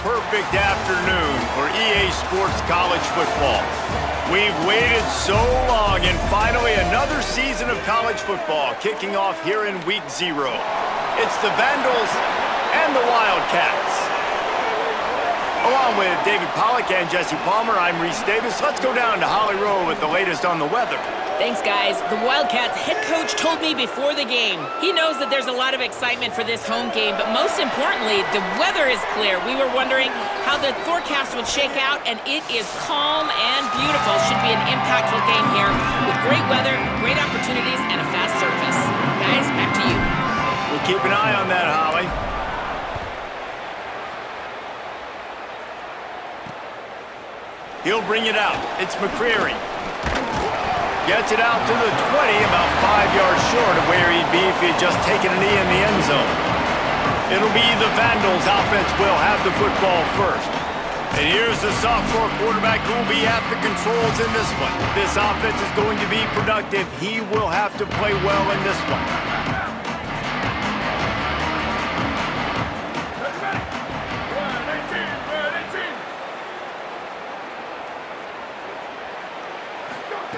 perfect afternoon for EA Sports College Football. We've waited so long, and finally another season of college football kicking off here in Week 0. It's the Vandals and the Wildcats. Along with David Pollack and Jesse Palmer, I'm Reese Davis. Let's go down to Holly Rowe with the latest on the weather. Thanks, guys. The Wildcats head coach told me before the game. He knows that there's a lot of excitement for this home game, but most importantly, the weather is clear. We were wondering how the forecast would shake out, and it is calm and beautiful. Should be an impactful game here with great weather, great opportunities, and a fast surface. Guys, back to you. We'll keep an eye on that, Holly. He'll bring it out. It's McCreary. Gets it out to the 20, about 5 yards short of where he'd be if he had just taken a knee in the end zone. It'll be the Vandals offense will have the football first. And here's the sophomore quarterback who will be at the controls in this one. This offense is going to be productive. He will have to play well in this one.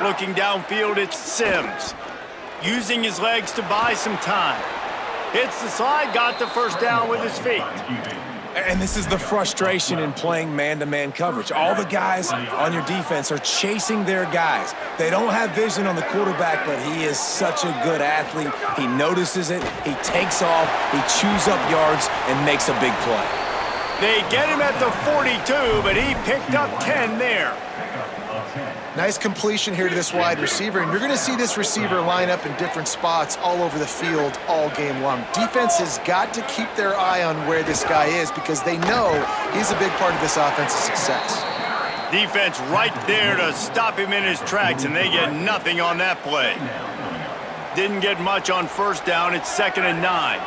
Looking downfield, it's Sims. Using his legs to buy some time. Hits the slide, got the first down with his feet. And this is the frustration in playing man-to-man coverage. All the guys on your defense are chasing their guys. They don't have vision on the quarterback, but he is such a good athlete. He notices it, he takes off, he chews up yards, and makes a big play. They get him at the 42, but he picked up 10 there. Nice completion here to this wide receiver, and you're going to see this receiver line up in different spots all over the field all game long. Defense has got to keep their eye on where this guy is because they know he's a big part of this offense's success. Defense right there to stop him in his tracks, and they get nothing on that play. Didn't get much on first down. It's 2nd and 9.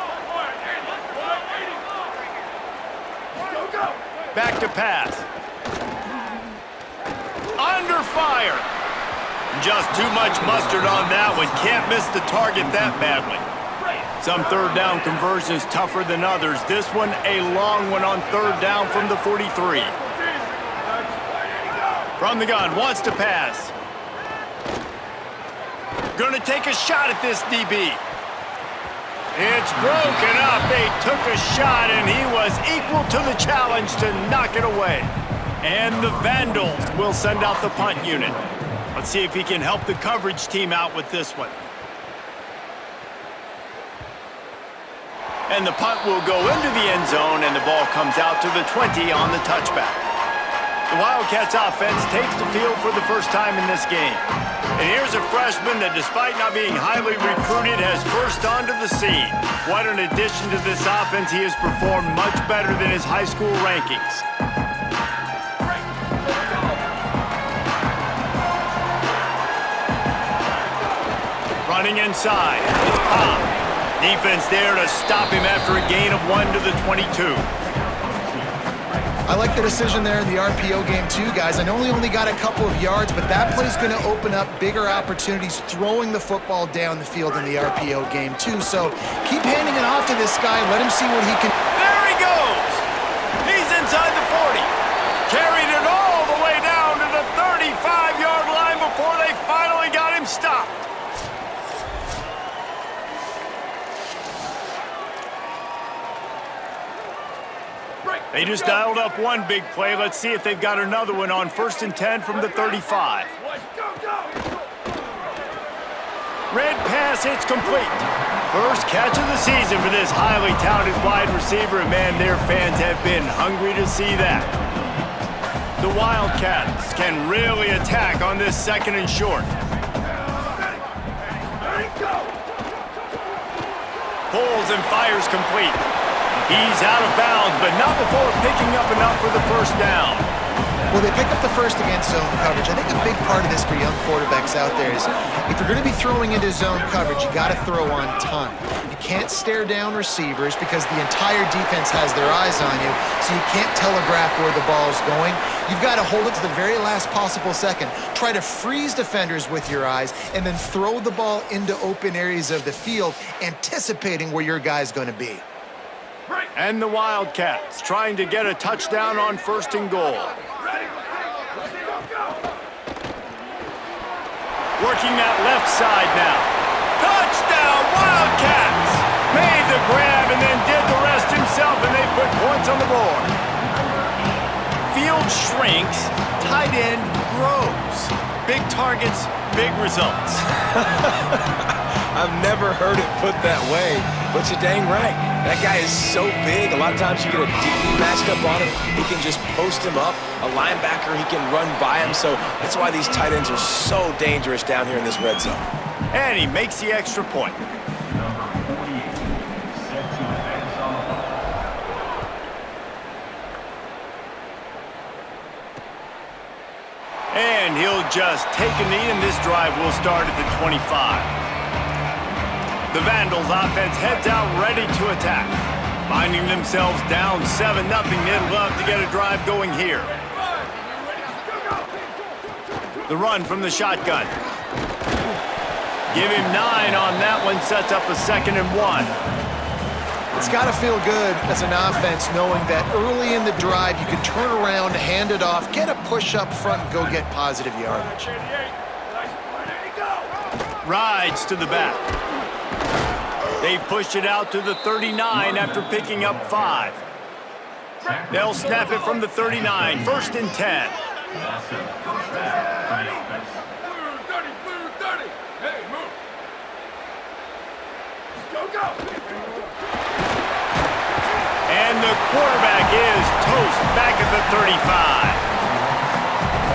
Back to pass. Under fire. Just too much mustard on that one. Can't miss the target that badly. Some third down conversions tougher than others. This one a long one on third down from the 43. From the gun, wants to pass. Gonna take a shot at this DB. It's broken up. They took a shot, and he was equal to the challenge to knock it away. And the Vandals will send out the punt unit. Let's see if he can help the coverage team out with this one. And the punt will go into the end zone, and the ball comes out to the 20 on the touchback. The Wildcats offense takes the field for the first time in this game. And here's a freshman that, despite not being highly recruited, has burst onto the scene. What an addition to this offense. He has performed much better than his high school rankings. Running inside, it's Pop. Defense there to stop him after a gain of 1 to the 22. I like the decision there in the RPO game too, guys. I know he only got a couple of yards, but that play's going to open up bigger opportunities throwing the football down the field in the RPO game too. So keep handing it off to this guy. Let him see what he can. There he goes. He's inside the 40. Carried it all the way down to the 35-yard line before they finally got him stopped. They just dialed up one big play. Let's see if they've got another one on 1st and 10 from the 35. Red pass, it's complete. First catch of the season for this highly talented wide receiver. And man, their fans have been hungry to see that. The Wildcats can really attack on this 2nd and short. Pulls and fires complete. He's out of bounds, but not before picking up enough for the first down. Well, they pick up the first against zone coverage. I think a big part of this for young quarterbacks out there is if you're going to be throwing into zone coverage, you got to throw on time. You can't stare down receivers because the entire defense has their eyes on you, so you can't telegraph where the ball is going. You've got to hold it to the very last possible second. Try to freeze defenders with your eyes and then throw the ball into open areas of the field, anticipating where your guy's going to be. Break. And the Wildcats trying to get a touchdown on 1st and goal. Working that left side now. Touchdown, Wildcats! Made the grab and then did the rest himself, and they put points on the board. Field shrinks, tight end grows. Big targets, big results. I've never heard it put that way, but you're dang right. That guy is so big. A lot of times you get a DB matched up on him. He can just post him up. A linebacker, he can run by him. So that's why these tight ends are so dangerous down here in this red zone. And he makes the extra point. And he'll just take a knee, and this drive will start at the 25. The Vandals offense heads out ready to attack. Finding themselves down 7-0, they'd love to get a drive going here. The run from the shotgun. Give him 9 on that one, sets up a 2nd and 1. It's got to feel good as an offense knowing that early in the drive you can turn around, hand it off, get a push up front, and go get positive yardage. Rides to the back. They've pushed it out to the 39 after picking up 5. They'll snap it from the 39, 1st and 10. And the quarterback is toast back at the 35.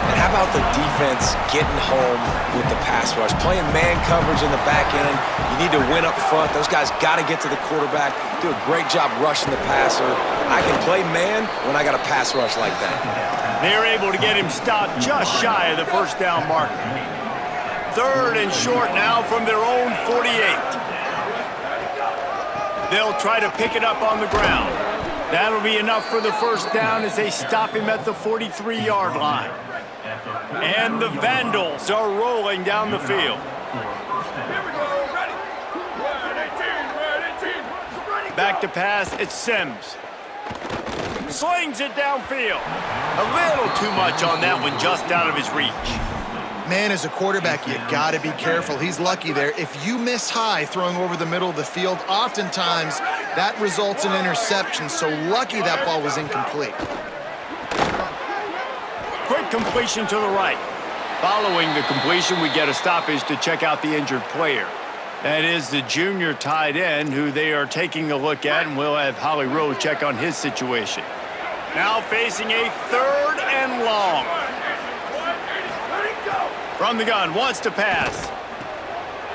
And how about the defense getting home with the pass rush? Playing man coverage in the back end. You need to win up front. Those guys got to get to the quarterback. Do a great job rushing the passer. I can play man when I got a pass rush like that. They're able to get him stopped just shy of the 1st down marker. 3rd and short now from their own 48. They'll try to pick it up on the ground. That'll be enough for the 1st down as they stop him at the 43-yard line. And the Vandals are rolling down the field. Back to pass, it's Sims. Slings it downfield. A little too much on that one, just out of his reach. Man, as a quarterback, you got to be careful. He's lucky there. If you miss high throwing over the middle of the field, oftentimes that results in interception. So lucky that ball was incomplete. Quick completion to the right. Following the completion, we get a stoppage to check out the injured player. That is the junior tight end who they are taking a look at, and we'll have Holly Rowe check on his situation. Now facing a 3rd and long. From the gun, wants to pass.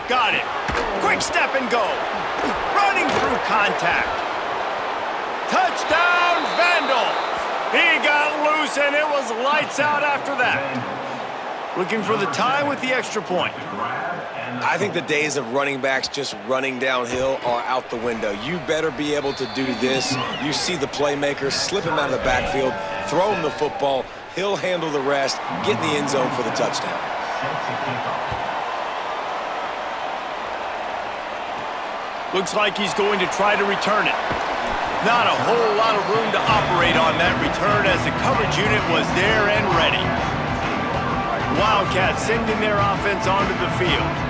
Got it. Quick step and go. Running through contact. Touchdown, Vandal. He got loose, and it was lights out after that. Looking for the tie with the extra point. I think the days of running backs just running downhill are out the window. You better be able to do this. You see the playmaker, slip him out of the backfield, throw him the football. He'll handle the rest, get in the end zone for the touchdown. Looks like he's going to try to return it. Not a whole lot of room to operate on that return as the coverage unit was there and ready. Wildcats sending their offense onto the field.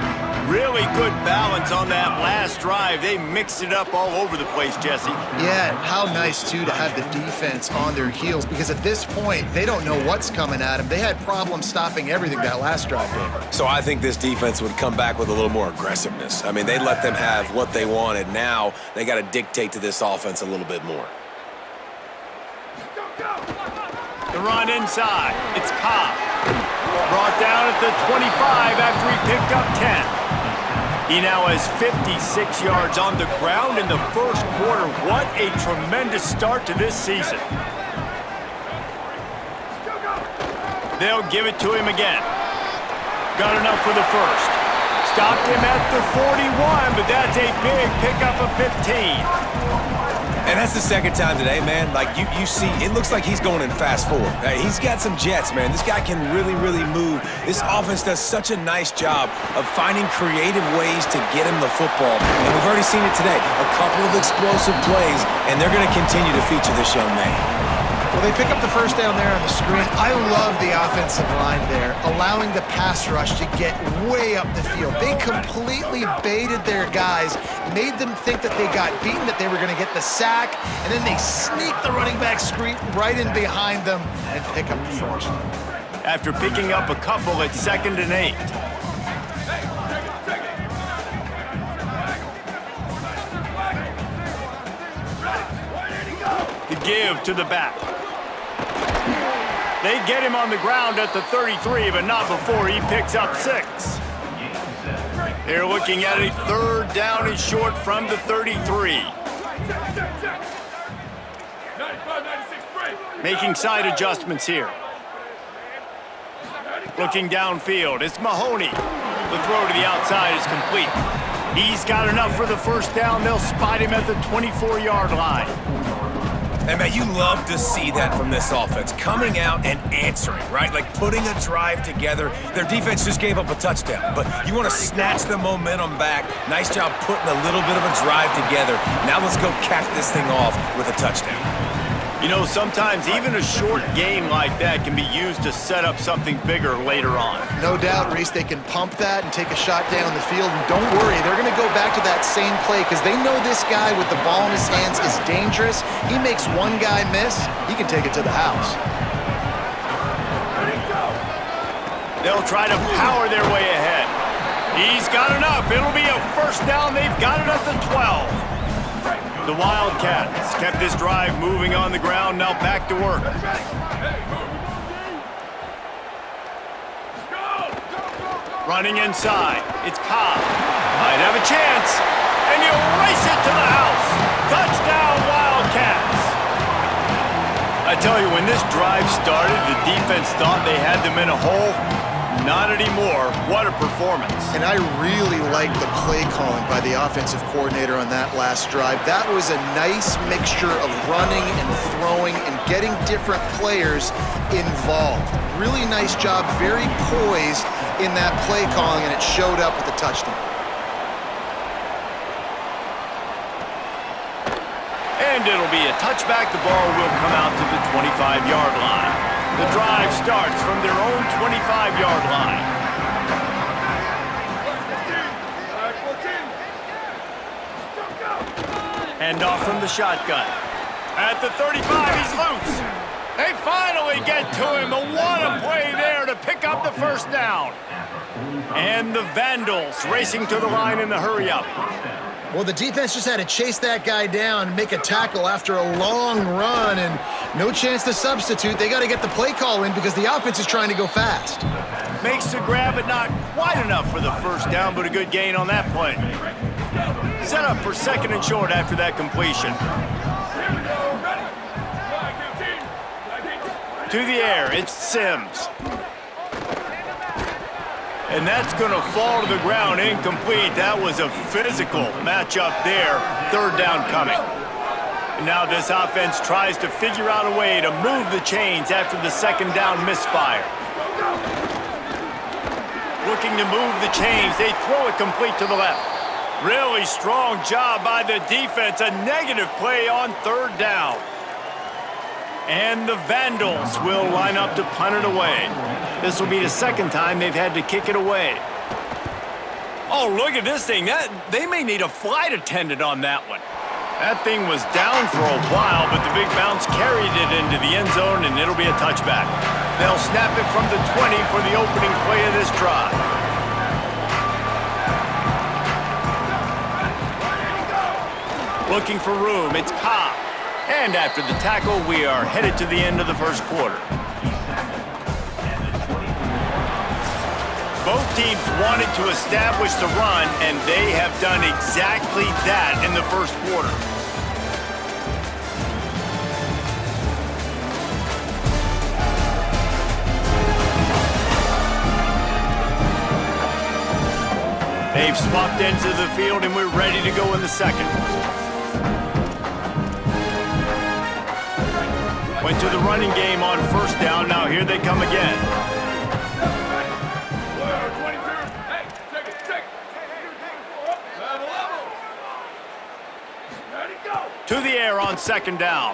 Really good balance on that last drive. They mixed it up all over the place, Jesse. Yeah, how nice, too, to have the defense on their heels, because at this point, they don't know what's coming at them. They had problems stopping everything that last drive did. So I think this defense would come back with a little more aggressiveness. I mean, they let them have what they wanted. Now they got to dictate to this offense a little bit more. The run inside. It's Cobb. Brought down at the 25 after he picked up 10. He now has 56 yards on the ground in the 1st quarter. What a tremendous start to this season. They'll give it to him again. Got enough for the 1st. Stopped him at the 41, but that's a big pickup of 15. And that's the second time today, man. Like, you see, it looks like he's going in fast forward. He's got some jets, man. This guy can really, really move. This offense does such a nice job of finding creative ways to get him the football. And we've already seen it today. A couple of explosive plays, and they're going to continue to feature this young man. Well, they pick up the first down there on the screen. I love the offensive line there, allowing the pass rush to get way up the field. They completely baited their guys, made them think that they got beaten, that they were going to get the sack, and then they sneak the running back screen right in behind them and pick up the first. After picking up a couple, it's 2nd and 8. The give to the back. They get him on the ground at the 33, but not before he picks up 6. They're looking at a 3rd down and short from the 33. Making side adjustments here. Looking downfield, it's Mahoney. The throw to the outside is complete. He's got enough for the first down. They'll spot him at the 24-yard line. And, man, you love to see that from this offense, coming out and answering, right? Like putting a drive together. Their defense just gave up a touchdown, but you want to snatch the momentum back. Nice job putting a little bit of a drive together. Now let's go cap this thing off with a touchdown. You know, sometimes even a short game like that can be used to set up something bigger later on. No doubt, Reese, they can pump that and take a shot down the field. And don't worry, they're going to go back to that same play because they know this guy with the ball in his hands is dangerous. He makes one guy miss, he can take it to the house. They'll try to power their way ahead. He's got enough. It'll be a first down. They've got it at the 12. The Wildcats kept this drive moving on the ground, now back to work. Running inside, it's Cobb. Might have a chance, and you race it to the house. Touchdown, Wildcats. I tell you, when this drive started, the defense thought they had them in a hole. Not anymore. What a performance. And I really like the play calling by the offensive coordinator on that last drive. That was a nice mixture of running and throwing and getting different players involved. Really nice job, very poised in that play calling, and it showed up with the touchdown. And it'll be a touchback. The ball will come out to the 25-yard line. The drive starts from their own 25-yard line. Hand off from the shotgun. At the 35, he's loose. They finally get to him. What a play there to pick up the first down. And the Vandals racing to the line in the hurry-up. Well, the defense just had to chase that guy down and make a tackle after a long run, and no chance to substitute. They got to get the play call in because the offense is trying to go fast. Makes the grab, but not quite enough for the first down, but a good gain on that play. Set up for 2nd and short after that completion. To the air, it's Sims. And that's going to fall to the ground incomplete. That was a physical matchup there. 3rd down coming. And now this offense tries to figure out a way to move the chains after the 2nd down misfire. Looking to move the chains. They throw it complete to the left. Really strong job by the defense. A negative play on 3rd down. And the Vandals will line up to punt it away. This will be the 2nd time they've had to kick it away. Oh, look at this thing. They may need a flight attendant on that one. That thing was down for a while, but the big bounce carried it into the end zone, and it'll be a touchback. They'll snap it from the 20 for the opening play of this drive. Looking for room, it's Cobb. And after the tackle, we are headed to the end of the first quarter. Both teams wanted to establish the run, and they have done exactly that in the first quarter. They've swapped ends of the field, and we're ready to go in the second. Went to the running game on first down. Now here they come again. To the air on second down.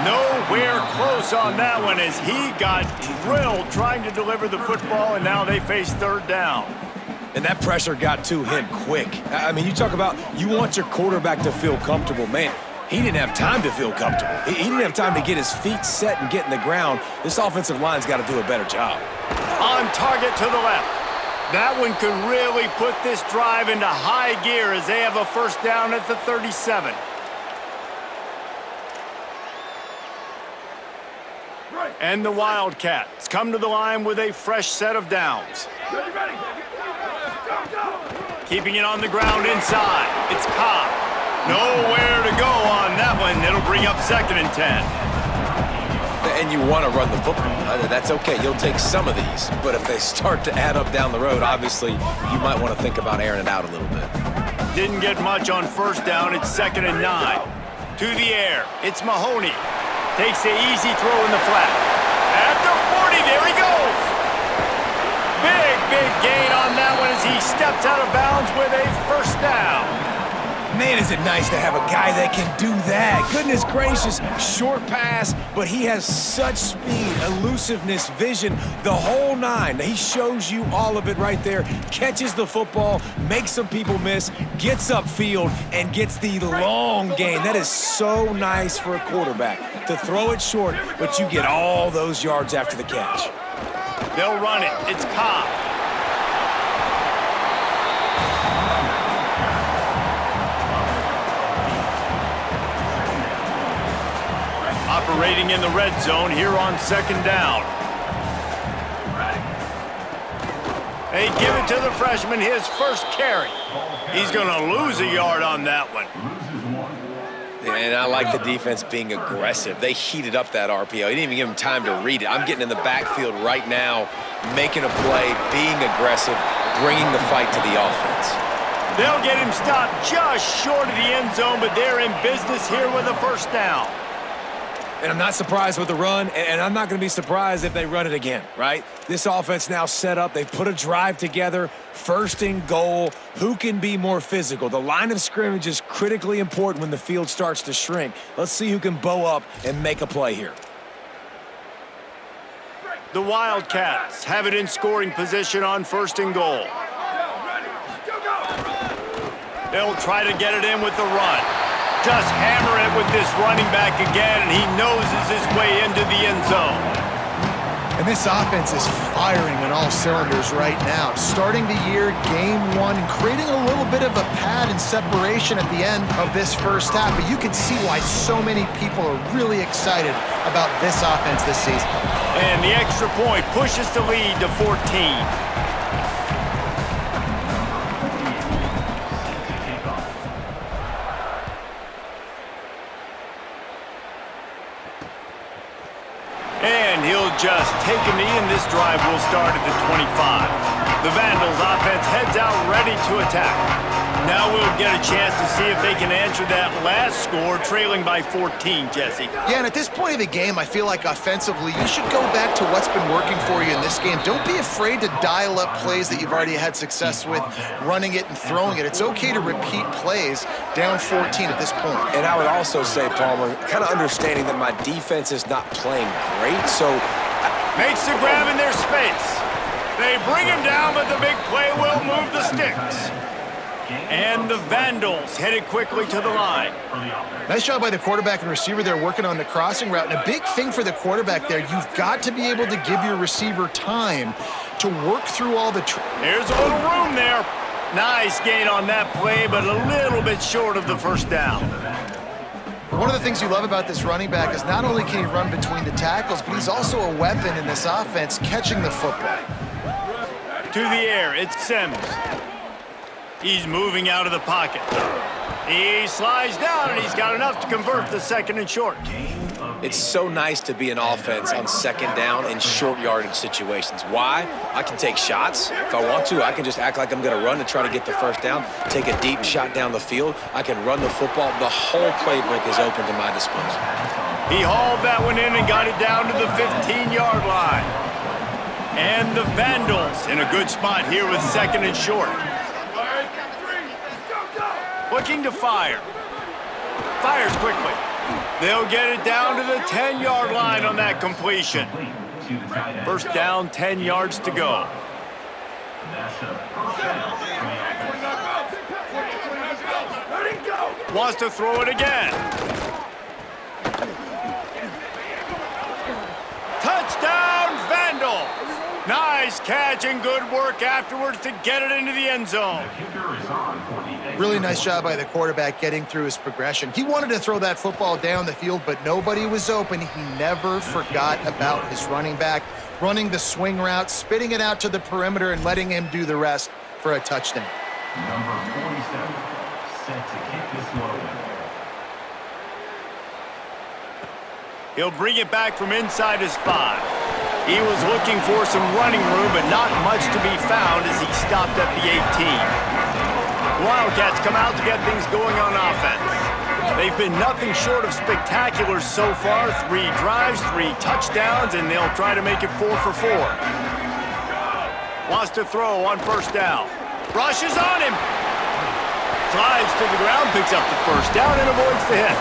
Nowhere close on that one as he got drilled trying to deliver the football, and now they face third down. And that pressure got to him quick. I mean, you talk about you want your quarterback to feel comfortable. Man, he didn't have time to feel comfortable. He didn't have time to get his feet set and get in the ground. This offensive line's got to do a better job. On target to the left. That one could really put this drive into high gear as they have a first down at the 37. And the Wildcats come to the line with a fresh set of downs. Keeping it on the ground inside. It's Cobb. Nowhere to go on that one. It'll bring up 2nd and 10. And you want to run the football. That's okay. You'll take some of these. But if they start to add up down the road, obviously, you might want to think about airing it out a little bit. Didn't get much on first down. It's 2nd and 9. To the air. It's Mahoney. Takes the easy throw in the flat. At the 40, there he goes. Big gain on that one as he steps out of bounds with a first down. Man, is it nice to have a guy that can do that. Goodness gracious, short pass, but he has such speed, elusiveness, vision, the whole nine. He shows you all of it right there. Catches the football, makes some people miss, gets upfield, and gets the long gain. That is so nice for a quarterback to throw it short, but you get all those yards after the catch. They'll run it. It's Cobb. Operating in the red zone here on second down. They give it to the freshman, his first carry. He's going to lose a yard on that one. And I like the defense being aggressive. They heated up that RPO. He didn't even give him time to read it. I'm getting in the backfield right now, making a play, being aggressive, bringing the fight to the offense. They'll get him stopped just short of the end zone, but they're in business here with a first down. And I'm not surprised with the run, and I'm not going to be surprised if they run it again, right? This offense now set up. They've put a drive together, 1st and goal. Who can be more physical? The line of scrimmage is critically important when the field starts to shrink. Let's see who can bow up and make a play here. The Wildcats have it in scoring position on 1st and goal. They'll try to get it in with the run. Just hammer it with this running back again, and he noses his way into the end zone. And this offense is firing on all cylinders right now. Starting the year, game 1, and creating a little bit of a pad and separation at the end of this first half. But you can see why so many people are really excited about this offense this season. And the extra point pushes the lead to 14. And he'll just take a knee, and this drive will start at the 25. The Vandals offense heads out ready to attack. Now we'll get a chance to see if they can answer that last score, trailing by 14, Jesse. Yeah, and at this point of the game, I feel like offensively, you should go back to what's been working for you in this game. Don't be afraid to dial up plays that you've already had success with, running it and throwing it. It's okay to repeat plays down 14 at this point. And I would also say, Palmer, kind of understanding that my defense is not playing great, so... Makes the grab in their space. They bring him down, but the big play will move the sticks. And the Vandals headed quickly to the line. Nice job by the quarterback and receiver there working on the crossing route. And a big thing for the quarterback there, you've got to be able to give your receiver time to work through all the... There's a little room there. Nice gain on that play, but a little bit short of the first down. One of the things you love about this running back is not only can he run between the tackles, but he's also a weapon in this offense catching the football. To the air, it's Sims. He's moving out of the pocket. He slides down, and he's got enough to convert the 2nd and short. It's so nice to be an offense on 2nd down in short yardage situations. Why? I can take shots. If I want to, I can just act like I'm going to run and try to get the first down, take a deep shot down the field. I can run the football. The whole playbook is open to my disposal. He hauled that one in and got it down to the 15-yard line. And the Vandals in a good spot here with second and short. Looking to fire. Fires quickly. They'll get it down to the 10-yard line on that completion. First down, 10 yards to go. Wants to throw it again. Touchdown, Vandal! Nice catch and good work afterwards to get it into the end zone. Really nice job by the quarterback getting through his progression. He wanted to throw that football down the field, but nobody was open. He never forgot about his running back, running the swing route, spitting it out to the perimeter, and letting him do the rest for a touchdown. Number 47, set to kick this one away. He'll bring it back from inside his 5. He was looking for some running room, but not much to be found as he stopped at the 18. Wildcats come out to get things going on offense. They've been nothing short of spectacular so far. 3 drives, 3 touchdowns, and they'll try to make it 4 for 4. Wants to throw on first down. Rushes on him. Slides to the ground, picks up the first down, and avoids the hit.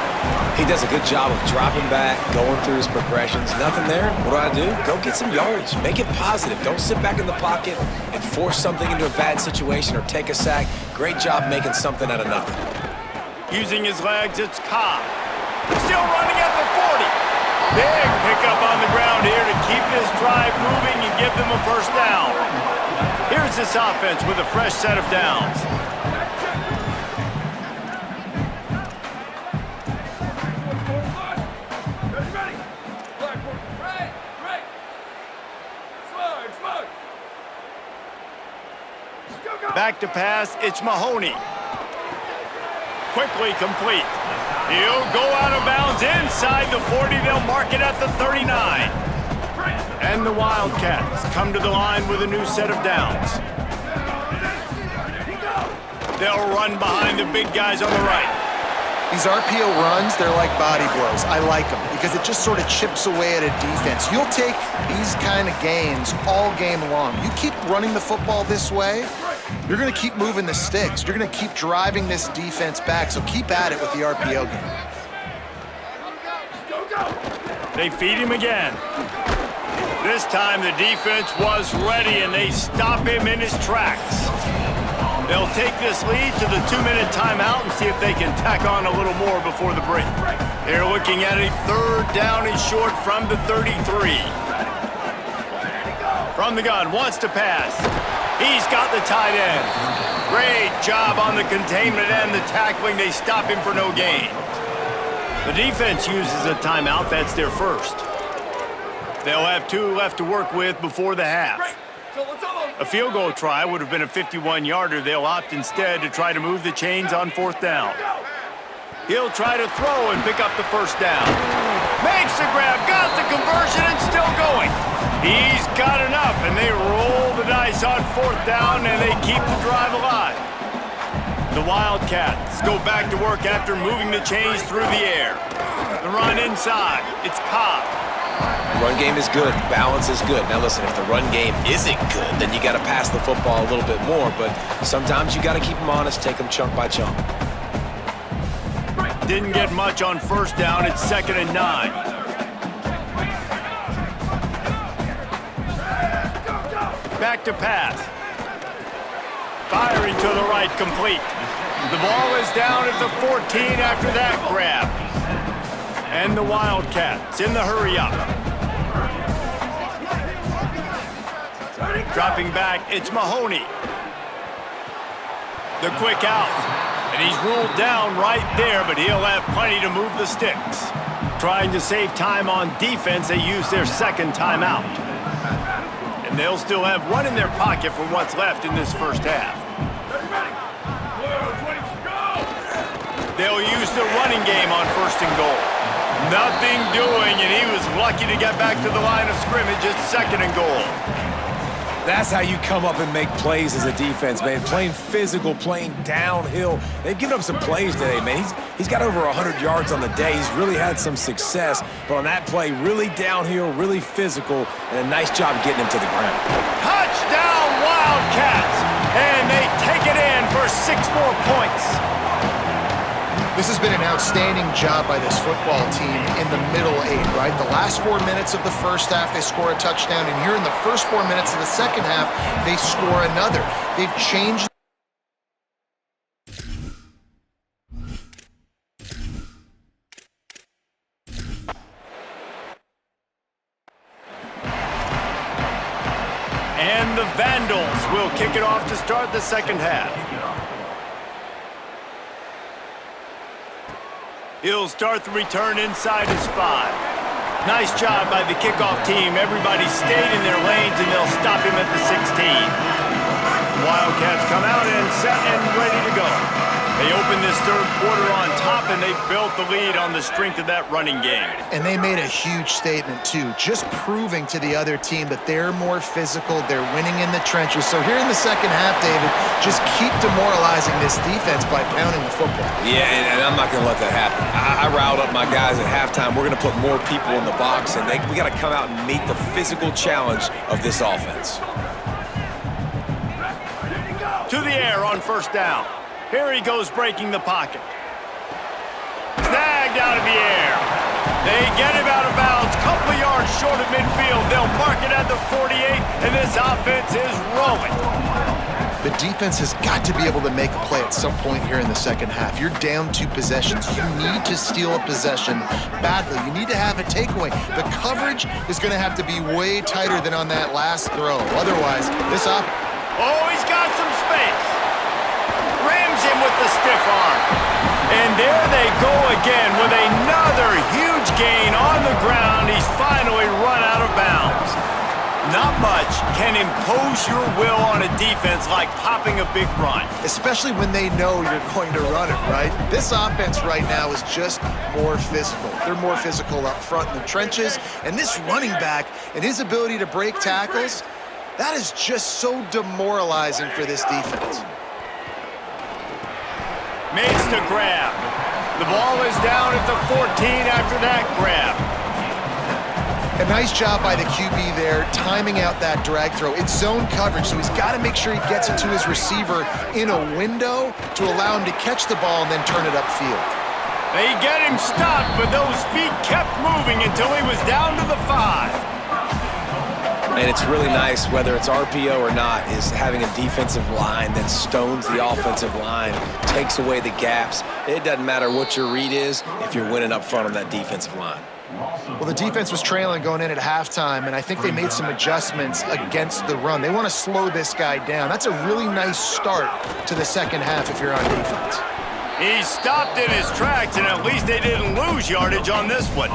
He does a good job of dropping back, going through his progressions. Nothing there. What do? Go get some yardage. Make it positive. Don't sit back in the pocket and force something into a bad situation or take a sack. Great job making something out of nothing. Using his legs, it's Cobb. Still running at the 40. Big pickup on the ground here to keep this drive moving and give them a first down. Here's this offense with a fresh set of downs. Back to pass, it's Mahoney. Quickly complete. He'll go out of bounds inside the 40. They'll mark it at the 39. And the Wildcats come to the line with a new set of downs. They'll run behind the big guys on the right. These RPO runs, they're like body blows. I like them because it just sort of chips away at a defense. You'll take these kind of gains all game long. You keep running the football this way, you're going to keep moving the sticks. You're going to keep driving this defense back, so keep at it with the RPO game. They feed him again. This time the defense was ready, and they stop him in his tracks. They'll take this lead to the 2-minute timeout and see if they can tack on a little more before the break. They're looking at a third down and short from the 33. From the gun, wants to pass. He's got the tight end. Great job on the containment and the tackling. They stop him for no gain. The defense uses a timeout. That's their first. They'll have 2 left to work with before the half. A field goal try would have been a 51-yarder. They'll opt instead to try to move the chains on fourth down. He'll try to throw and pick up the first down. Makes the grab, got the conversion, and still going. He's got enough, and they roll the dice on fourth down, and they keep the drive alive. The Wildcats go back to work after moving the chains through the air. The run inside. It's Cobb. Run game is good. Balance is good. Now listen, if the run game isn't good, then you got to pass the football a little bit more. But sometimes you got to keep them honest, take them chunk by chunk. Didn't get much on first down. It's 2nd and 9. Back to pass. Firing to the right, complete. The ball is down at the 14 after that grab. And the Wildcats in the hurry up. Dropping back, it's Mahoney. The quick out. And he's ruled down right there, but he'll have plenty to move the sticks. Trying to save time on defense, they use their second timeout. And they'll still have one in their pocket for what's left in this first half. They'll use the running game on 1st and goal. Nothing doing, and he was lucky to get back to the line of scrimmage at 2nd and goal. That's how you come up and make plays as a defense, man. Playing physical, playing downhill. They've given up some plays today, man. He's got over 100 yards on the day. He's really had some success. But on that play, really downhill, really physical, and a nice job getting him to the ground. Touchdown, Wildcats! And they take it in for 6 more points. This has been an outstanding job by this football team in the middle 8, right? The last 4 minutes of the first half, they score a touchdown, and here in the first 4 minutes of the second half, they score another. They've changed. And the Vandals will kick it off to start the second half. He'll start the return inside his 5. Nice job by the kickoff team. Everybody stayed in their lanes, and they'll stop him at the 16. Wildcats come out and set and ready to go. They open this third quarter on top, and they built the lead on the strength of that running game. And they made a huge statement, too, just proving to the other team that they're more physical, they're winning in the trenches. So here in the second half, David, just keep demoralizing this defense by pounding the football. Yeah, and I'm not going to let that happen. I riled up my guys at halftime. We're going to put more people in the box, and we got to come out and meet the physical challenge of this offense. To the air on first down. Here he goes breaking the pocket. Snagged out of the air. They get him out of bounds. Couple of yards short of midfield. They'll mark it at the 48, and this offense is rolling. The defense has got to be able to make a play at some point here in the second half. You're down 2 possessions. You need to steal a possession badly. You need to have a takeaway. The coverage is going to have to be way tighter than on that last throw. Otherwise, this up. Oh, he's got some space. Rams him with the stiff arm. And there they go again with another huge gain on the ground. He's finally run out of bounds. Not much can impose your will on a defense like popping a big run. Especially when they know you're going to run it, right? This offense right now is just more physical. They're more physical up front in the trenches. And this running back and his ability to break tackles, that is just so demoralizing for this defense. Makes the grab. The ball is down at the 14 after that grab. A nice job by the QB there, timing out that drag throw. It's zone coverage, so he's got to make sure he gets it to his receiver in a window to allow him to catch the ball and then turn it upfield. They get him stopped, but those feet kept moving until he was down to the 5. And it's really nice, whether it's RPO or not, is having a defensive line that stones the offensive line, takes away the gaps. It doesn't matter what your read is if you're winning up front on that defensive line. Well, the defense was trailing going in at halftime, and I think they made some adjustments against the run. They want to slow this guy down. That's a really nice start to the second half if you're on defense. He stopped in his tracks, and at least they didn't lose yardage on this one.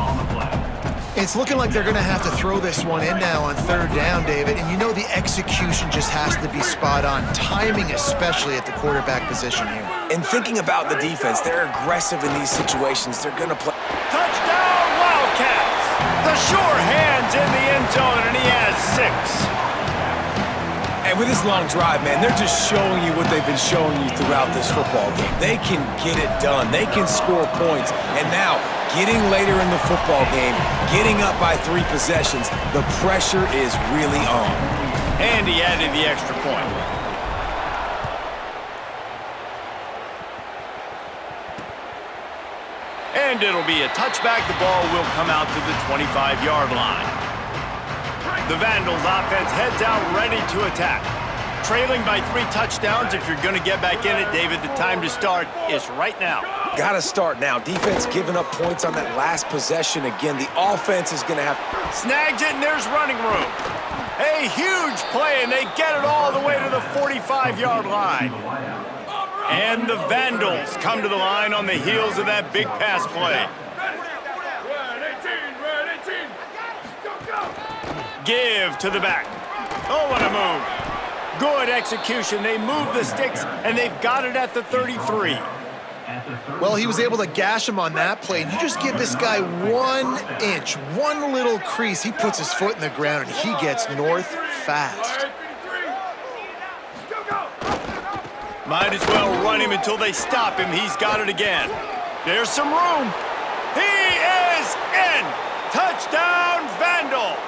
It's looking like they're going to have to throw this one in now on third down, David. And you know the execution just has to be spot on. Timing especially at the quarterback position here. And thinking about the defense, they're aggressive in these situations. They're going to play. Touchdown, Wildcats! The sure hands in the end zone, and he has 6. And with this long drive, man, they're just showing you what they've been showing you throughout this football game. They can get it done. They can score points. And now, getting later in the football game, getting up by 3 possessions, the pressure is really on. And he added the extra point. And it'll be a touchback. The ball will come out to the 25-yard line. The Vandals offense heads out ready to attack. Trailing by 3 touchdowns. If you're going to get back in it, David, the time to start is right now. Got to start now. Defense giving up points on that last possession. Again, the offense is going to have... Snags it, and there's running room. A huge play, and they get it all the way to the 45-yard line. And the Vandals come to the line on the heels of that big pass play. Give to the back. Oh, what a move. Good execution. They move the sticks, and they've got it at the 33. Well, he was able to gash him on that play. And you just give this guy 1 inch, one little crease. He puts his foot in the ground, and he gets north fast. Might as well run him until they stop him. He's got it again. There's some room. He is in. Touchdown, Vandals.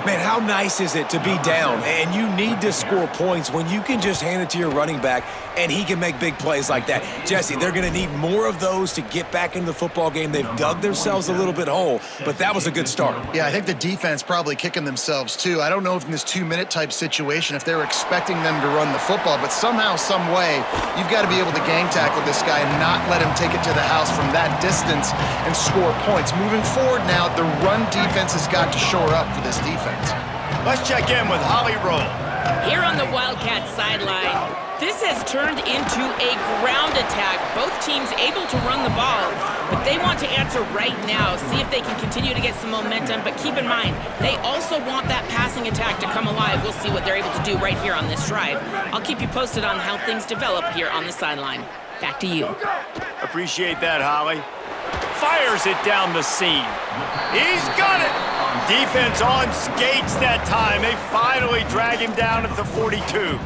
Man, how nice is it to be down and you need to score points when you can just hand it to your running back and he can make big plays like that? Jesse, they're going to need more of those to get back into the football game. They've dug themselves a little bit whole, but that was a good start. Yeah, I think the defense probably kicking themselves too. I don't know if in this 2-minute type situation if they're expecting them to run the football, but somehow, some way, you've got to be able to gang tackle this guy and not let him take it to the house from that distance and score points. Moving forward now, the run defense has got to shore up for this defense. Let's check in with Holly Rowe. Here on the Wildcats sideline, this has turned into a ground attack. Both teams able to run the ball, but they want to answer right now, see if they can continue to get some momentum. But keep in mind, they also want that passing attack to come alive. We'll see what they're able to do right here on this drive. I'll keep you posted on how things develop here on the sideline. Back to you. Appreciate that, Holly. Fires it down the seam. He's got it. Defense on skates that time. They finally drag him down at the 42.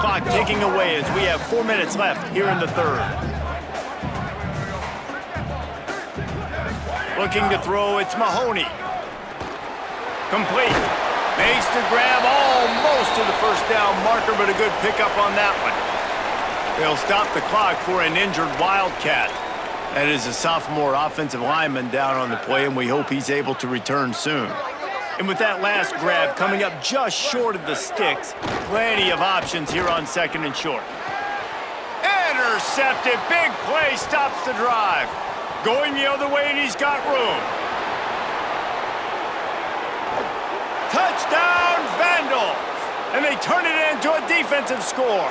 Clock ticking away as we have 4 minutes left here in the third. Looking to throw, it's Mahoney. Complete. Makes the grab almost to the first down marker, but a good pickup on that one. They'll stop the clock for an injured Wildcat. That is a sophomore offensive lineman down on the play, and we hope he's able to return soon. And with that last grab coming up just short of the sticks, plenty of options here on second and short. Intercepted. Big play stops the drive. Going the other way, and he's got room. Touchdown, Vandals! And they turn it into a defensive score.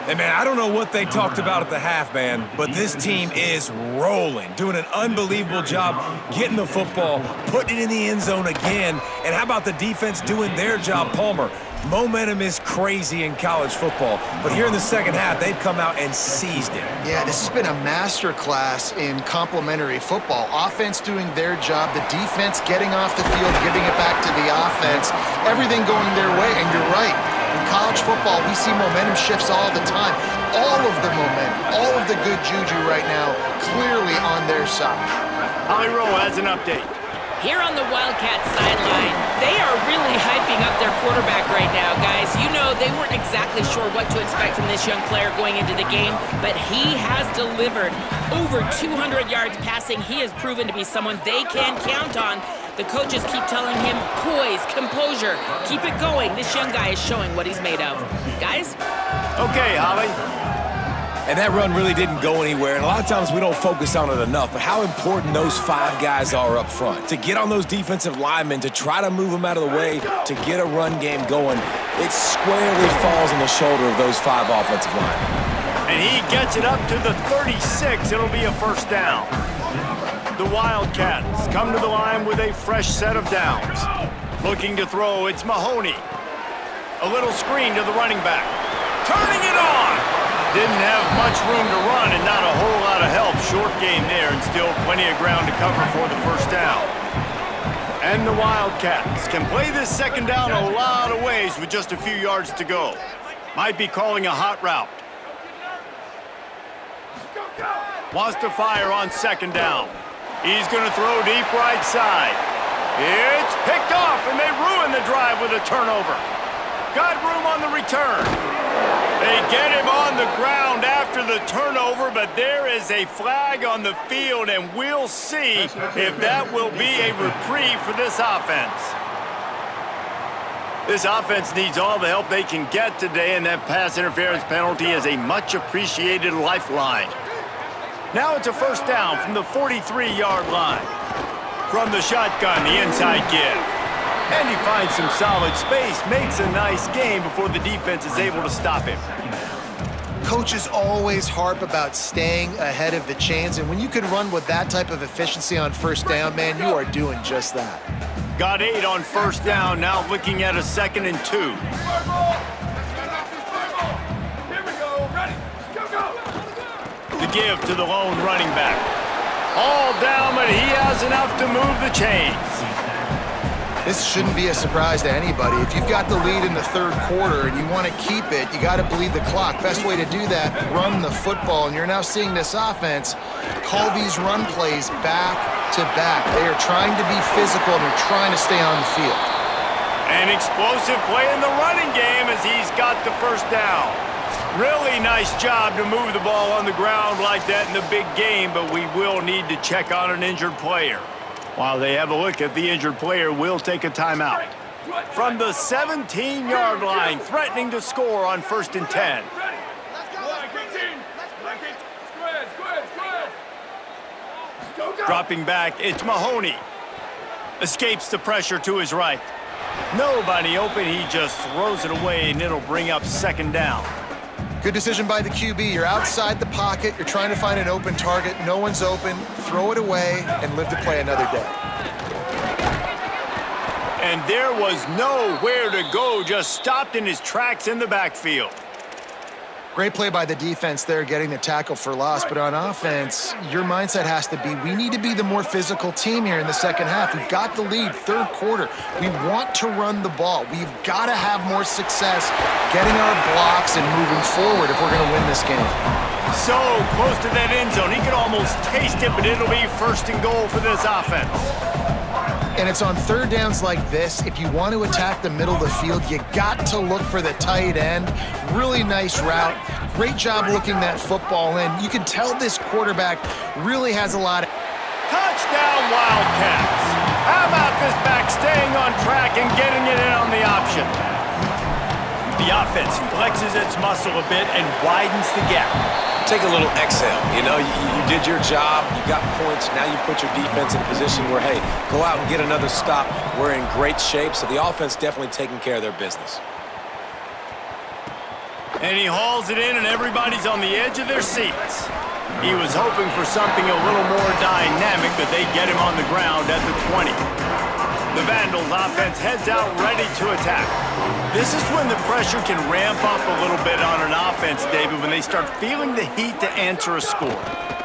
Hey, man, I don't know what they talked about at the half, man, but this team is rolling, doing an unbelievable job getting the football, putting it in the end zone again. And how about the defense doing their job, Palmer? Momentum is crazy in college football, but here in the second half, they've come out and seized it. Yeah, this has been a master class in complementary football. Offense doing their job, the defense getting off the field, giving it back to the offense, everything going their way, and you're right. In college football, we see momentum shifts all the time. All of the momentum, all of the good juju right now, clearly on their side. Holly Rowe has an update. Here on the Wildcats sideline, they are really hyping up their quarterback right now, guys. You know, they weren't exactly sure what to expect from this young player going into the game, but he has delivered over 200 yards passing. He has proven to be someone they can count on. The coaches keep telling him, poise, composure, keep it going. This young guy is showing what he's made of. Guys? Okay, Holly. And that run really didn't go anywhere, and a lot of times we don't focus on it enough, but how important those 5 guys are up front. To get on those defensive linemen, to try to move them out of the way, to get a run game going, it squarely falls on the shoulder of those 5 offensive linemen. And he gets it up to the 36. It'll be a first down. The Wildcats come to the line with a fresh set of downs. Looking to throw, it's Mahoney. A little screen to the running back. Turning it on! Didn't have much room to run and not a whole lot of help. Short game there and still plenty of ground to cover for the first down. And the Wildcats can play this second down a lot of ways with just a few yards to go. Might be calling a hot route. Wants to fire on second down. He's going to throw deep right side. It's picked off, and they ruin the drive with a turnover. Got room on the return. They get him on the ground after the turnover, but there is a flag on the field, and we'll see if that will be a reprieve for this offense. This offense needs all the help they can get today, and that pass interference penalty is a much-appreciated lifeline. Now it's a first down from the 43-yard line. From the shotgun, the inside give. And he finds some solid space, makes a nice gain before the defense is able to stop him. Coaches always harp about staying ahead of the chains, and when you can run with that type of efficiency on first down, man, you are doing just that. Got 8 on first down, now looking at a 2nd and 2. The give to the lone running back. All down, but he has enough to move the chains. This shouldn't be a surprise to anybody. If you've got the lead in the third quarter and you want to keep it, you got to bleed the clock. Best way to do that, run the football. And you're now seeing this offense call these run plays back to back. They are trying to be physical and they're trying to stay on the field. An explosive play in the running game as he's got the first down. Really nice job to move the ball on the ground like that in the big game, but we will need to check on an injured player. While they have a look at the injured player, we'll take a timeout. From the 17-yard line, threatening to score on 1st and 10. Dropping back, it's Mahoney. Escapes the pressure to his right. Nobody open, he just throws it away, and it'll bring up 2nd down. Good decision by the QB. You're outside the pocket. You're trying to find an open target. No one's open. Throw it away and live to play another day. And there was nowhere to go, just stopped in his tracks in the backfield. Great play by the defense there, getting the tackle for loss. But on offense, your mindset has to be, we need to be the more physical team here in the second half. We've got the lead, third quarter. We want to run the ball. We've got to have more success getting our blocks and moving forward if we're going to win this game. So close to that end zone. He could almost taste it, but it'll be 1st and goal for this offense. And it's on third downs like this. If you want to attack the middle of the field, you got to look for the tight end. Really nice route. Great job looking that football in. You can tell this quarterback really has a lot of... Touchdown, Wildcats. How about this back staying on track and getting it in on the option? The offense flexes its muscle a bit and widens the gap. Take a little exhale. You know, you did your job. You got points. Now you put your defense in a position where, hey, go out and get another stop. We're in great shape, so the offense definitely taking care of their business. And he hauls it in, and everybody's on the edge of their seats. He was hoping for something a little more dynamic, but they get him on the ground at the 20. The Vandals offense heads out ready to attack. This is when the pressure can ramp up a little bit on an offense, David, when they start feeling the heat to answer a score.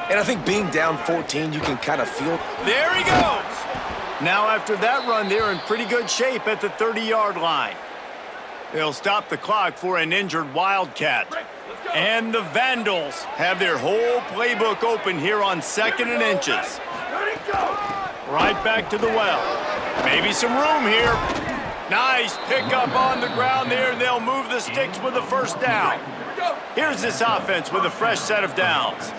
And I think being down 14, you can kind of feel... There he goes! Now after that run, they're in pretty good shape at the 30-yard line. They'll stop the clock for an injured Wildcat. And the Vandals have their whole playbook open here on 2nd and inches. Right back to the well. Maybe some room here. Nice pickup on the ground there, and they'll move the sticks with the 1st down. Here's this offense with a fresh set of downs.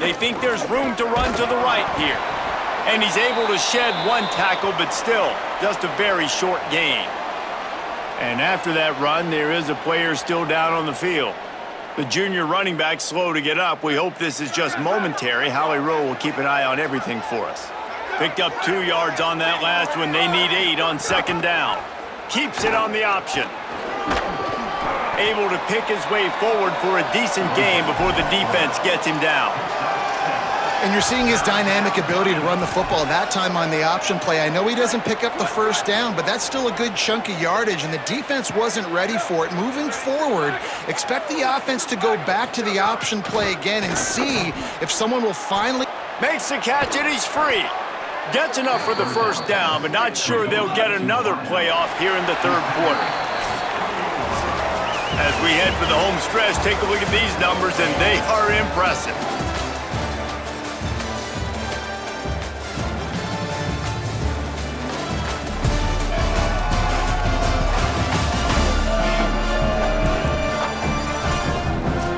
They think there's room to run to the right here. And he's able to shed one tackle, but still, just a very short gain. And after that run, there is a player still down on the field. The junior running back slow to get up. We hope this is just momentary. Howie Rowe will keep an eye on everything for us. Picked up 2 yards on that last one. They need 8 on 2nd down. Keeps it on the option. Able to pick his way forward for a decent game before the defense gets him down. And you're seeing his dynamic ability to run the football that time on the option play. I know he doesn't pick up the 1st down, but that's still a good chunk of yardage, and the defense wasn't ready for it. Moving forward, expect the offense to go back to the option play again and see if someone will finally... Makes the catch, and he's free. Gets enough for the 1st down, but not sure they'll get another playoff here in the 3rd quarter. As we head for the home stretch, take a look at these numbers, and they are impressive.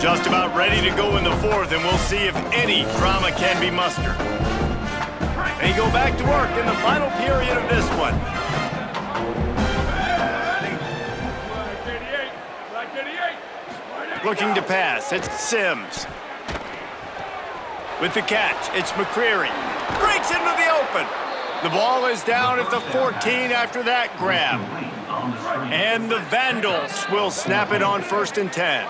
Just about ready to go in the 4th, and we'll see if any drama can be mustered. They go back to work in the final period of this one. Looking to pass, it's Sims. With the catch, it's McCreary. Breaks into the open. The ball is down at the 14 after that grab. And the Vandals will snap it on 1st and 10.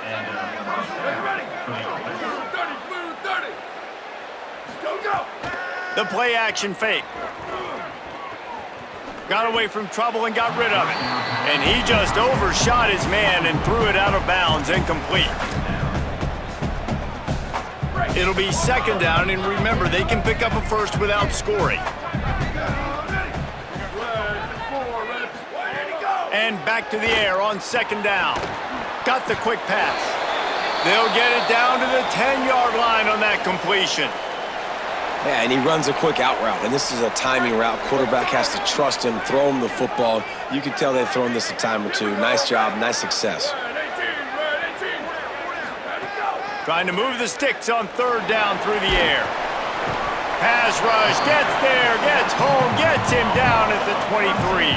The play action fake. Got away from trouble and got rid of it. And he just overshot his man and threw it out of bounds, incomplete. It'll be second down, and remember, they can pick up a first without scoring. And back to the air on second down. Got the quick pass. They'll get it down to the 10-yard line on that completion. Yeah, and he runs a quick out route, and this is a timing route. Quarterback has to trust him, throw him the football. You can tell they've thrown this a time or two. Nice job, nice success. Trying to move the sticks on third down through the air. Pass rush, gets there, gets home, gets him down at the 23.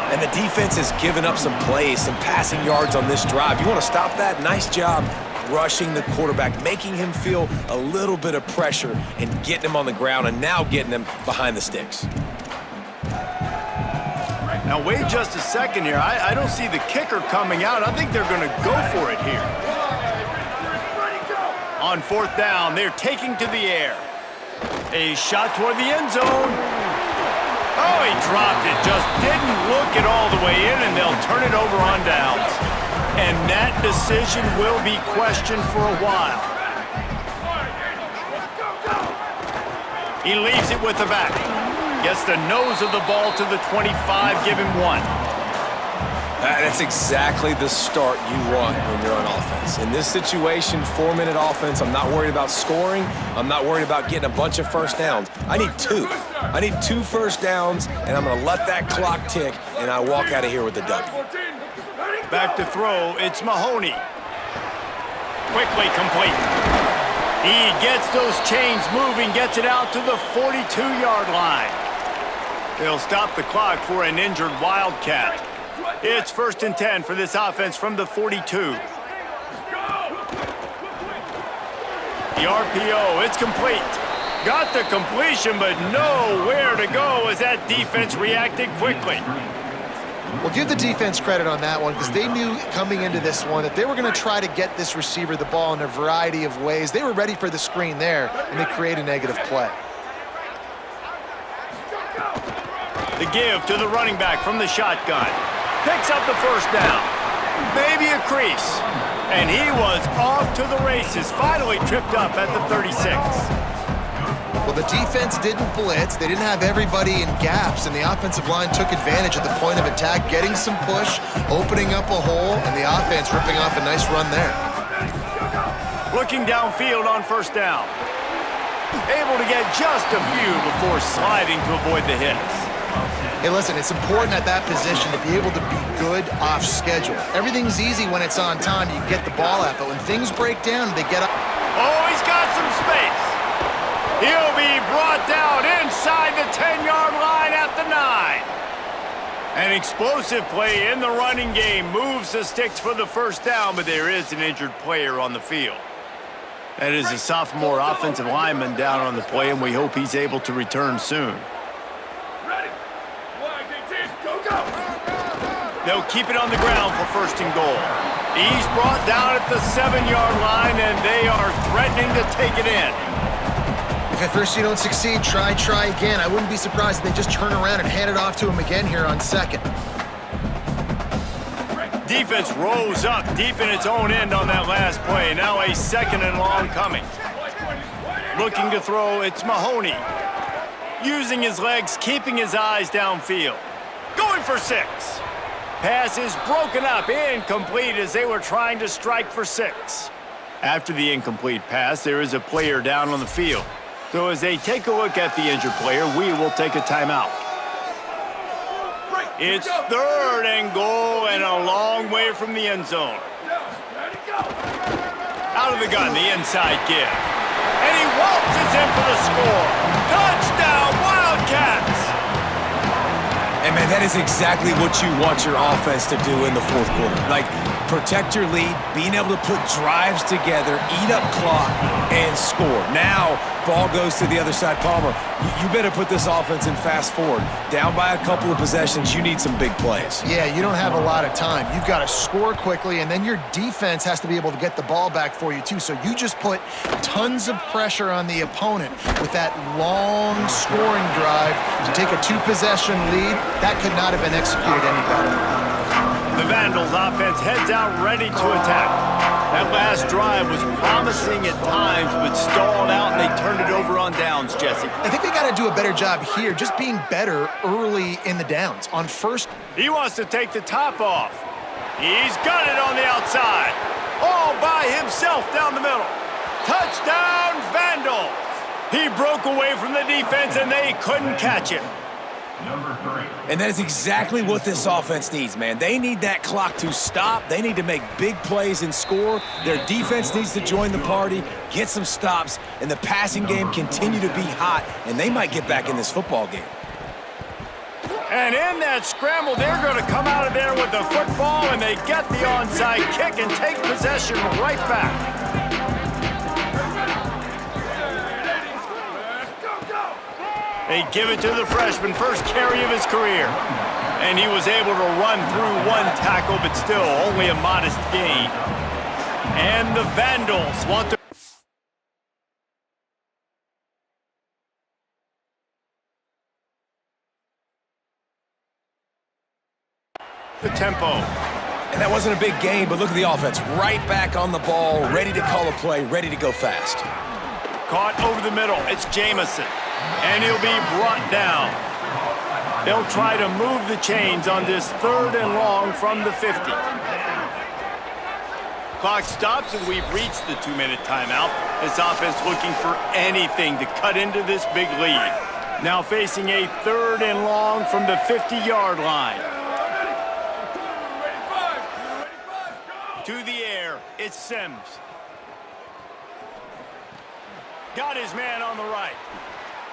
And the defense has given up some plays, some passing yards on this drive. You want to stop that? Nice job rushing the quarterback, making him feel a little bit of pressure and getting him on the ground and now getting him behind the sticks. Now wait just a second here. I don't see the kicker coming out. I think they're going to go for it here. On fourth down, they're taking to the air. A shot toward the end zone. Oh, he dropped it. Just didn't look it all the way in, and they'll turn it over on downs. And that decision will be questioned for a while. He leaves it with the back. Gets the nose of the ball to the 25, give him 1. That's exactly the start you want when you're on offense. In this situation, 4-minute offense, I'm not worried about scoring. I'm not worried about getting a bunch of first downs. I need 2. I need 2 first downs, and I'm going to let that clock tick, and I walk out of here with a W. Back to throw, it's Mahoney. Quickly complete. He gets those chains moving, gets it out to the 42-yard line. They'll stop the clock for an injured Wildcat. It's 1st and 10 for this offense from the 42. The RPO, it's complete. Got the completion, but nowhere to go as that defense reacted quickly. Well, give the defense credit on that one because they knew coming into this one that they were going to try to get this receiver the ball in a variety of ways. They were ready for the screen there, and they create a negative play. The give to the running back from the shotgun. Picks up the first down. Maybe a crease. And he was off to the races. Finally tripped up at the 36. Well, the defense didn't blitz. They didn't have everybody in gaps, and the offensive line took advantage at the point of attack, getting some push, opening up a hole, and the offense ripping off a nice run there. Looking downfield on first down. Able to get just a few before sliding to avoid the hits. Hey, listen, it's important at that position to be able to be good off schedule. Everything's easy when it's on time. You get the ball out, but when things break down, they get up. Oh, he's got some space. He'll be brought down inside the 10-yard line at the 9. An explosive play in the running game moves the sticks for the first down, but there is an injured player on the field. That is a sophomore offensive lineman down on the play, and we hope he's able to return soon. They'll keep it on the ground for 1st and goal. He's brought down at the 7-yard line, and they are threatening to take it in. If at first you don't succeed, try again. I wouldn't be surprised if they just turn around and hand it off to him again here on 2nd. Defense rose up deep in its own end on that last play. Now a 2nd and long coming. Looking to throw, it's Mahoney. Using his legs, keeping his eyes downfield. Going for 6. Pass is broken up, incomplete as they were trying to strike for 6. After the incomplete pass, there is a player down on the field. So as they take a look at the injured player, we will take a timeout. It's 3rd and goal and a long way from the end zone. Out of the gun, the inside give. And he waltzes in for the score. Touchdown, Wildcats! And, man, that is exactly what you want your offense to do in the 4th quarter. Like, protect your lead, being able to put drives together, eat up clock, and score. Now, ball goes to the other side. Palmer, you better put this offense in fast forward. Down by a couple of possessions, you need some big plays. Yeah, you don't have a lot of time. You've got to score quickly, and then your defense has to be able to get the ball back for you, too. So you just put tons of pressure on the opponent with that long scoring drive to take a 2-possession lead. That could not have been executed any better. The Vandals offense heads out ready to attack. That last drive was promising at times, but stalled out, and they turned it over on downs, Jesse. I think they got to do a better job here, just being better early in the downs. On first, He wants to take the top off. He's got it on the outside. All by himself down the middle. Touchdown, Vandal. He broke away from the defense, and they couldn't catch him. Number 3. And that is exactly what this offense needs, man. They need that clock to stop. They need to make big plays and score. Their defense needs to join the party, get some stops, and the passing game continue to be hot, and they might get back in this football game. And in that scramble, they're going to come out of there with the football, and they get the onside kick and take possession right back. They give it to the freshman, first carry of his career. And he was able to run through one tackle, but still only a modest gain. And the Vandals want to... the tempo. And that wasn't a big gain, but look at the offense. Right back on the ball, ready to call a play, ready to go fast. Caught over the middle. It's Jamison. And he'll be brought down. They'll try to move the chains on this 3rd and long from the 50. Clock stops, and we've reached the 2-minute timeout. This offense looking for anything to cut into this big lead. Now facing a 3rd and long from the 50-yard line. To the air, it's Sims. Got his man on the right.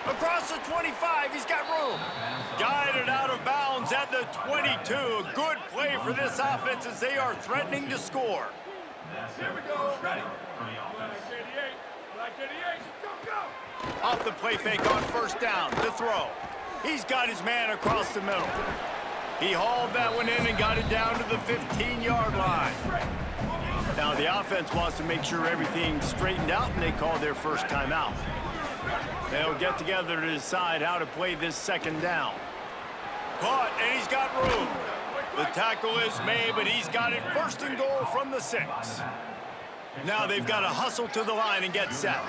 Across the 25, he's got room. Guided out of bounds at the 22. A good play for this offense as they are threatening to score. Here we go. Ready. Off the play fake on first down to throw. He's got his man across the middle. He hauled that one in and got it down to the 15-yard line. Now the offense wants to make sure everything's straightened out, and they call their first timeout. They'll get together to decide how to play this 2nd down. Caught, and he's got room. The tackle is made, but he's got it 1st and goal from the 6. Now they've got to hustle to the line and get set.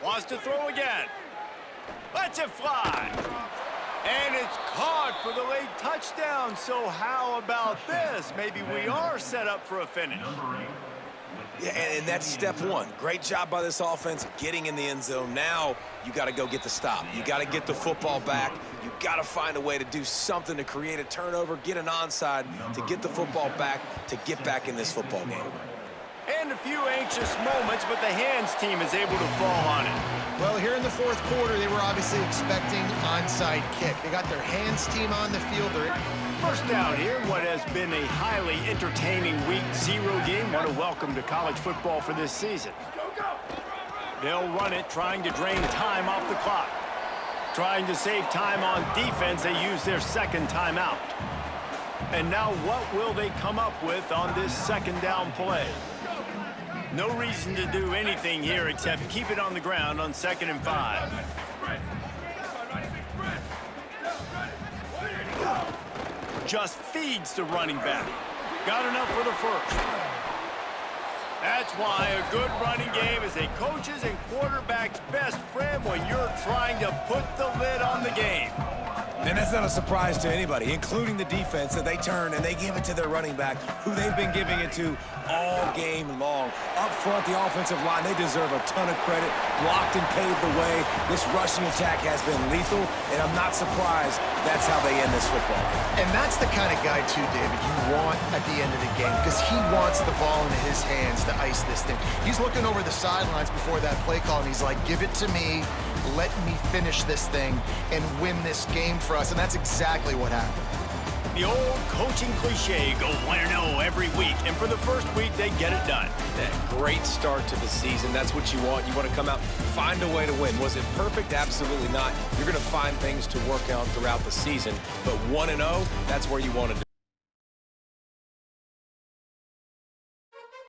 Wants to throw again. Lets it fly. And it's caught for the late touchdown. So how about this? Maybe we are set up for a finish. Yeah, and that's step one. Great job by this offense getting in the end zone. Now you got to go get the stop. You got to get the football back. You got to find a way to do something to create a turnover, get an onside, to get the football back, to get back in this football game. And a few anxious moments, but the hands team is able to fall on it. well, here in the 4th quarter, they were obviously expecting onside kick. They got their hands team on the field. First down here, what has been a highly entertaining Week 0 game. What a welcome to college football for this season. They'll run it, trying to drain time off the clock. Trying to save time on defense, they use their 2nd timeout. And now what will they come up with on this 2nd down play? No reason to do anything here except keep it on the ground on 2nd and 5. Just feeds the running back. Got enough for the 1st. That's why a good running game is a coach's and quarterback's best friend when you're trying to put the lid on the game. And that's not a surprise to anybody, including the defense, that they turn and they give it to their running back, who they've been giving it to all game long. Up front, the offensive line, they deserve a ton of credit. Blocked and paved the way. This rushing attack has been lethal, and I'm not surprised that's how they end this football game. And that's the kind of guy, too, David, you want at the end of the game, because he wants the ball in his hands to ice this thing. He's looking over the sidelines before that play call, and he's like, give it to me. Let me finish this thing and win this game for us, and that's exactly what happened. The old coaching cliche, go 1-0 every week, and for the first week, they get it done. That great start to the season. That's what you want. You want to come out, find a way to win. Was it perfect? Absolutely not. You're going to find things to work on throughout the season, but 1-0, that's where you want to